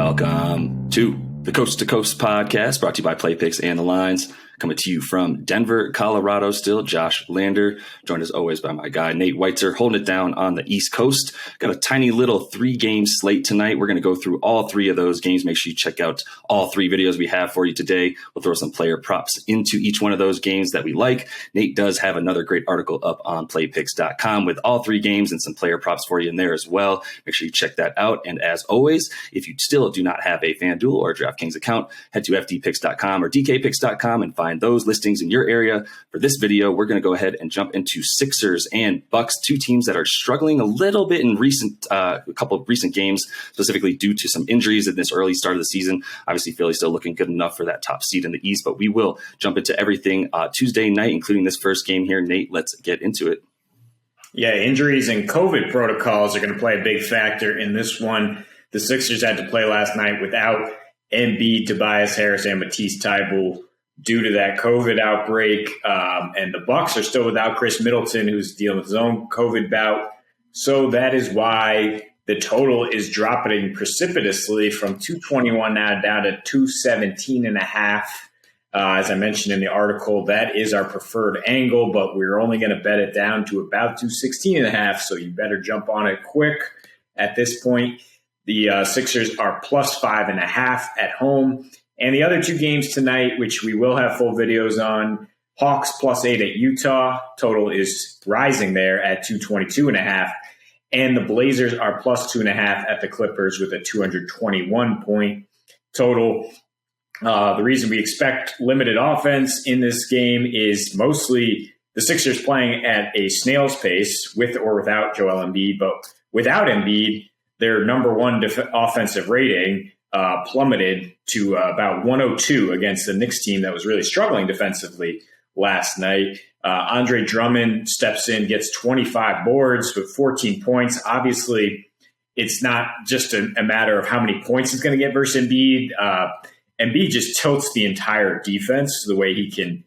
Welcome to the Coast to Coast podcast, brought to you by Play Picks and the Lines. Coming to you from Denver, Colorado still, Josh Lander, joined as always by my guy, Nate Weitzer, holding it down on the East Coast. Got a tiny little 3-game slate tonight. We're going to go through all 3 of those games. Make sure you check out all 3 videos we have for you today. We'll throw some player props into each one of those games that we like. Nate does have another great article up on playpicks.com with all 3 games and some player props for you in there as well. Make sure you check that out. And as always, if you still do not have a FanDuel or DraftKings account, head to fdpicks.com or dkpicks.com and find those listings in your area. For this video, we're going to go ahead and jump into Sixers and Bucks, 2 teams that are struggling a little bit in a couple of recent games, specifically due to some injuries in this early start of the season. Obviously, Philly's still looking good enough for that top seed in the East, but we will jump into everything Tuesday night, including this first game here. Nate, let's get into it. Yeah, injuries and COVID protocols are going to play a big factor in this one. The Sixers had to play last night without Embiid, Tobias Harris, and Matisse Thybulle due to that COVID outbreak. And the Bucks are still without Chris Middleton, who's dealing with his own COVID bout. So that is why the total is dropping precipitously from 221 now down to 217.5. As I mentioned in the article, that is our preferred angle, but we're only going to bet it down to about 216.5. So you better jump on it quick at this point. The Sixers are plus 5.5 at home. And the other 2 games tonight, which we will have full videos on, Hawks plus 8 at Utah. Total is rising there at 222.5. And the Blazers are plus 2.5 at the Clippers with a 221-point total. The reason we expect limited offense in this game is mostly the Sixers playing at a snail's pace with or without Joel Embiid. But without Embiid, their number 1 offensive rating plummeted to about 102 against the Knicks team that was really struggling defensively last night. Andre Drummond steps in, gets 25 boards with 14 points. Obviously, it's not just a matter of how many points he's going to get versus Embiid. Embiid just tilts the entire defense the way he can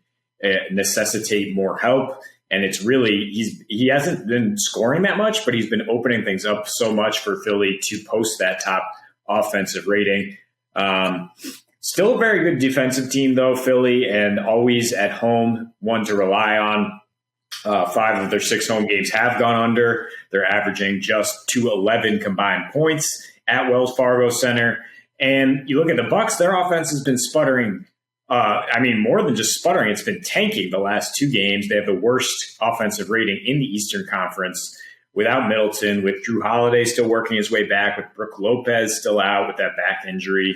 necessitate more help. And it's really, he hasn't been scoring that much, but he's been opening things up so much for Philly to post that top offensive rating. Still a very good defensive team, though, Philly, and always at home, one to rely on. 5 of their 6 home games have gone under. They're averaging just 211 combined points at Wells Fargo Center. And you look at the Bucks, their offense has been sputtering. More than just sputtering, it's been tanking the last 2 games. They have the worst offensive rating in the Eastern Conference without Middleton, with Drew Holiday still working his way back, with Brook Lopez still out with that back injury.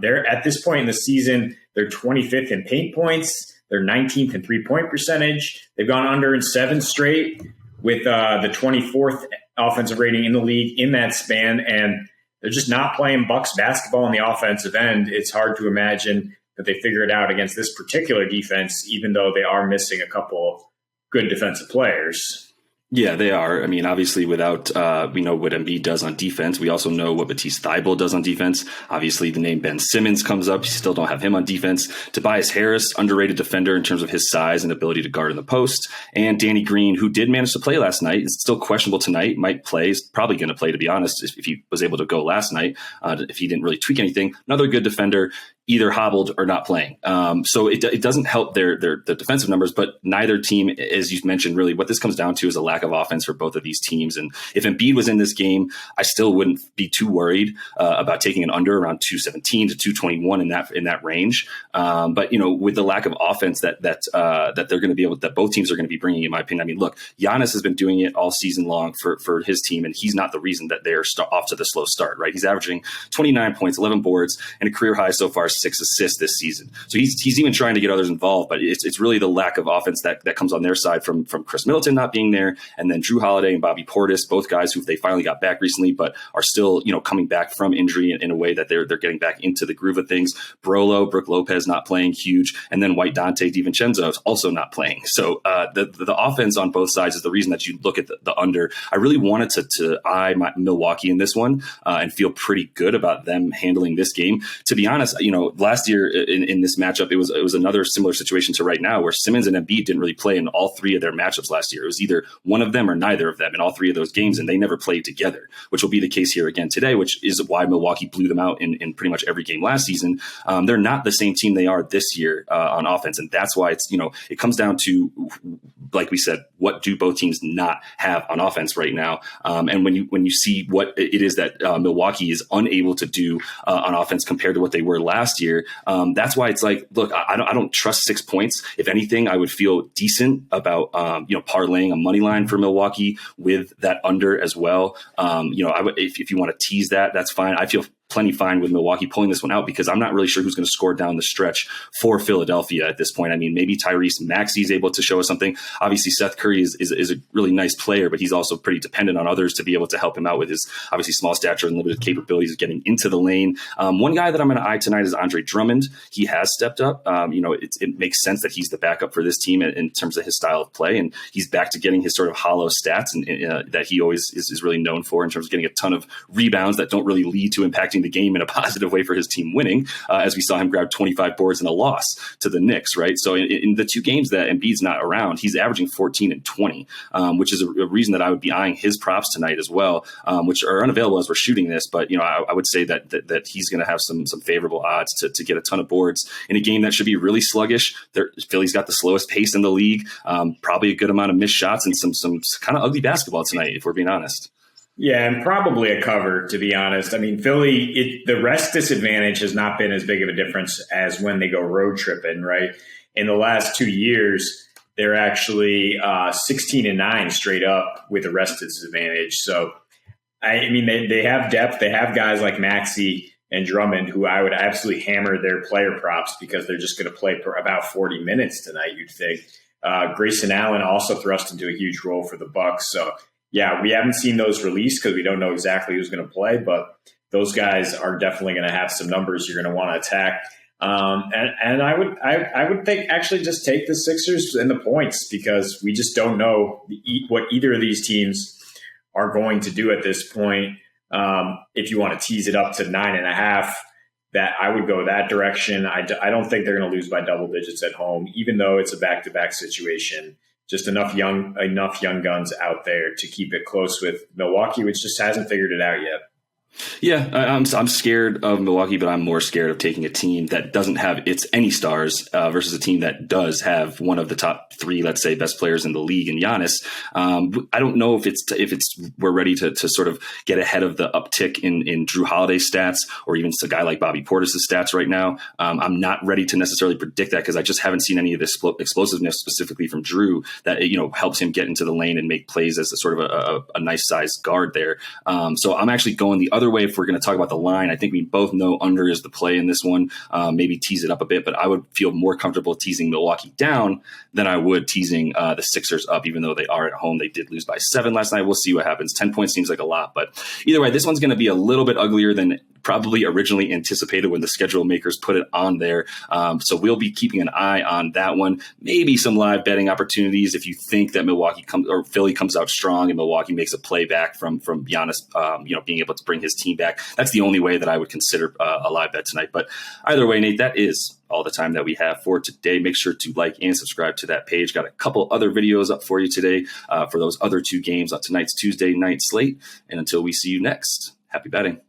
They're at this point in the season, they're 25th in paint points. They're 19th in 3-point percentage. They've gone under in 7 straight with the 24th offensive rating in the league in that span. And they're just not playing Bucks basketball on the offensive end. It's hard to imagine that they figure it out against this particular defense, even though they are missing a couple good defensive players. Yeah, they are. I mean, obviously, without we know what Embiid does on defense. We also know what Matisse Thybulle does on defense. Obviously, the name Ben Simmons comes up. You still don't have him on defense. Tobias Harris, underrated defender in terms of his size and ability to guard in the post. And Danny Green, who did manage to play last night, is still questionable tonight. Might play. Is probably going to play, to be honest, if he was able to go last night. If he didn't really tweak anything. Another good defender, either hobbled or not playing. So it doesn't help their defensive numbers, but neither team, as you mentioned, really what this comes down to is a lack of offense for both of these teams. And if Embiid was in this game, I still wouldn't be too worried about taking an under around 217 to 221 in that range. But with the lack of offense that they're going to be able, that both teams are going to be bringing, in my opinion. I mean, look, Giannis has been doing it all season long for his team, and he's not the reason that they're off to the slow start, right? He's averaging 29 points, 11 boards, and a career high so far 6 assists this season. So he's even trying to get others involved, but it's really the lack of offense that comes on their side from Chris Middleton not being there, and then Drew Holiday and Bobby Portis, both guys who they finally got back recently, but are still coming back from injury in a way that they're getting back into the groove of things. Brook Lopez not playing, huge, and then White Dante DiVincenzo is also not playing. So the offense on both sides is the reason that you look at the under. I really wanted to eye Milwaukee in this one and feel pretty good about them handling this game. To be honest, last year in this matchup, it was another similar situation to right now, where Simmons and Embiid didn't really play in all three of their matchups last year. It was either one of them or neither of them in all three of those games, and they never played together, which will be the case here again today, which is why Milwaukee blew them out in pretty much every game last season. They're not the same team they are this year on offense, and that's why it comes down to, like we said, what do both teams not have on offense right now? And when you see what it is that Milwaukee is unable to do on offense compared to what they were last year, that's why it's like, look, I don't trust 6 points. If anything, I would feel decent about parlaying a money line for Milwaukee with that under as well. I would, if you want to tease that, that's fine. I feel plenty fine with Milwaukee pulling this one out because I'm not really sure who's going to score down the stretch for Philadelphia at this point. I mean, maybe Tyrese Maxey is able to show us something. Obviously, Seth Curry is a really nice player, but he's also pretty dependent on others to be able to help him out with his obviously small stature and limited capabilities of getting into the lane. One guy that I'm going to eye tonight is Andre Drummond. He has stepped up. It makes sense that he's the backup for this team in terms of his style of play, and he's back to getting his sort of hollow stats and that he always is really known for in terms of getting a ton of rebounds that don't really lead to impacting the game in a positive way for his team winning, as we saw him grab 25 boards in a loss to the Knicks, right? So in the two games that Embiid's not around, he's averaging 14 and 20, which is a reason that I would be eyeing his props tonight as well, which are unavailable as we're shooting this. But, I would say that he's going to have some favorable odds to get a ton of boards in a game that should be really sluggish. Philly's got the slowest pace in the league, probably a good amount of missed shots and some kind of ugly basketball tonight, if we're being honest. Yeah, and probably a cover, to be honest. I mean, Philly, the rest disadvantage has not been as big of a difference as when they go road tripping, right? In the last 2 years, they're actually 16-9 straight up with the rest disadvantage. So, I mean, they have depth. They have guys like Maxey and Drummond, who I would absolutely hammer their player props because they're just going to play for about 40 minutes tonight, you'd think. Grayson Allen also thrust into a huge role for the Bucks. So, yeah, we haven't seen those released because we don't know exactly who's going to play, but those guys are definitely going to have some numbers you're going to want to attack. And I would think actually just take the Sixers and the points because we just don't know what either of these teams are going to do at this point. If you want to tease it up to 9.5, that I would go that direction. I don't think they're going to lose by double digits at home, even though it's a back-to-back situation. Just enough young guns out there to keep it close with Milwaukee, which just hasn't figured it out yet. Yeah, I'm scared of Milwaukee, but I'm more scared of taking a team that doesn't have any stars versus a team that does have one of the top three, let's say, best players in the league in Giannis. I don't know if we're ready to sort of get ahead of the uptick in Drew Holiday's stats or even a guy like Bobby Portis' stats right now. I'm not ready to necessarily predict that because I just haven't seen any of this explosiveness specifically from Drew that helps him get into the lane and make plays as a sort of a nice sized guard there. So I'm actually going the other way if we're going to talk about the line. I think we both know under is the play in this one. Maybe tease it up a bit, but I would feel more comfortable teasing Milwaukee down than I would teasing the Sixers up, even though they are at home. They did lose by 7 last night. We'll see what happens. 10 points seems like a lot, but either way, this one's going to be a little bit uglier than probably originally anticipated when the schedule makers put it on there. So we'll be keeping an eye on that one. Maybe some live betting opportunities if you think that Philly comes out strong and Milwaukee makes a play back from Giannis, being able to bring his team back. That's the only way that I would consider a live bet tonight. But either way, Nate, that is all the time that we have for today. Make sure to like and subscribe to that page. Got a couple other videos up for you today for those other 2 games on tonight's Tuesday night slate. And until we see you next, happy betting.